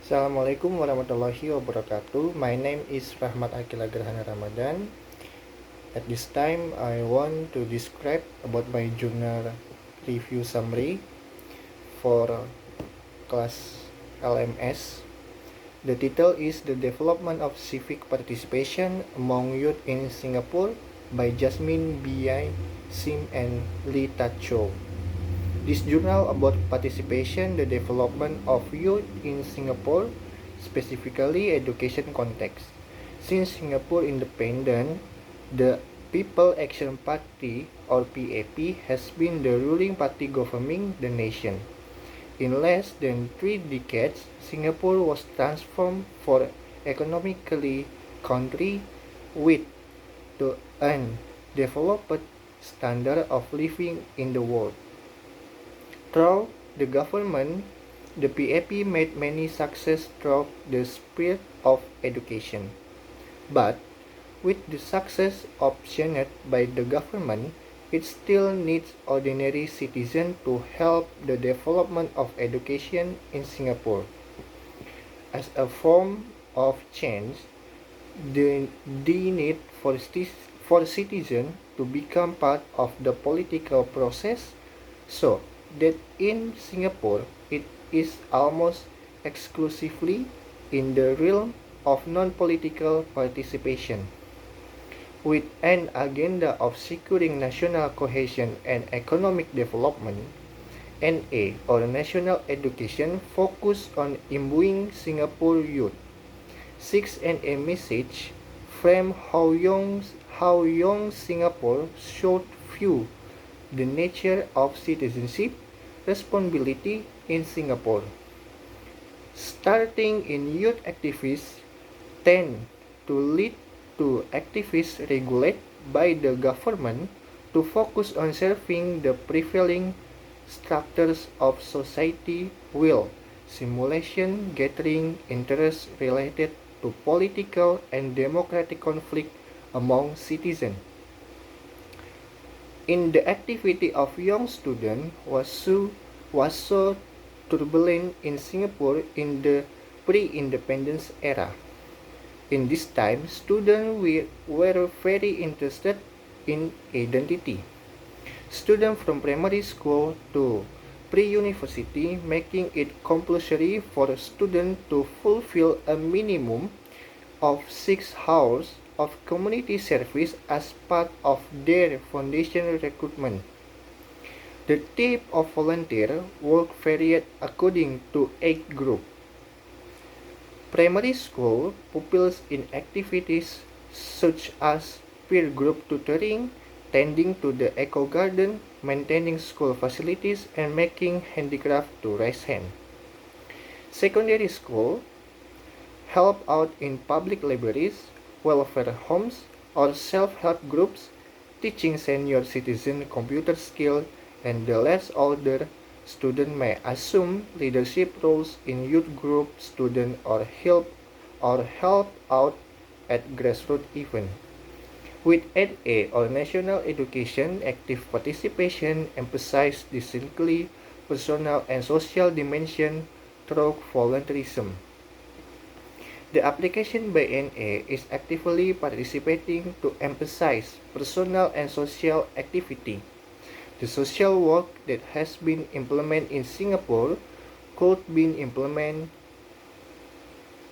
Assalamualaikum warahmatullahi wabarakatuh. My name is Rahmat Aqila Gerhana Ramadhan. At this time, I want to describe about my journal review summary for class LMS. The title is The Development of Civic Participation Among Youth in Singapore by Jasmine B.I. Sim and Lee Tacho. This journal about participation, the development of youth in Singapore, specifically education context. Since Singapore independent, the People Action Party or PAP has been the ruling party governing the nation. In less than 3 decades, Singapore was transformed for economically country with to an developed standard of living in the world. Through the government, the PAP made many success through the spirit of education. But with the success optioned by the government, it still needs ordinary citizens to help the development of education in Singapore. As a form of change, the need for citizens to become part of the political process, so that in Singapore it is almost exclusively in the realm of non-political participation. With an agenda of securing national cohesion and economic development, NA or National Education focus on imbuing Singapore youth. 6 NA message frame how young Singapore should view the nature of citizenship responsibility in Singapore. Starting in youth activists tend to lead to activists regulated by the government to focus on serving the prevailing structures of society while simulation gathering interest related to political and democratic conflict among citizens. In the activity of young students was so turbulent in Singapore in the pre-independence era. In this time, students were very interested in identity. Students from primary school to pre-university, making it compulsory for students to fulfill a minimum of 6 hours of community service as part of their foundation recruitment. The type of volunteer work varied according to age group. Primary school pupils in activities such as peer group tutoring, tending to the eco garden, maintaining school facilities, and making handicraft to raise hand. Secondary school help out in public libraries, welfare homes, or self-help groups, teaching senior citizen computer skills, and the less older student may assume leadership roles in youth group student or help out at grassroots events. With NA or National Education, active participation emphasizes distinctly personal and social dimension through volunteerism. The application by NA is actively participating to emphasize personal and social activity. The social work that has been implemented in Singapore could be implemented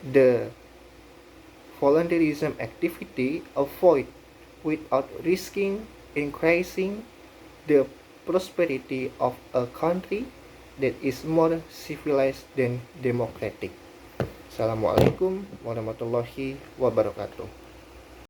the volunteerism activity avoid without risking increasing the prosperity of a country that is more civilized than democratic. Assalamualaikum warahmatullahi wabarakatuh.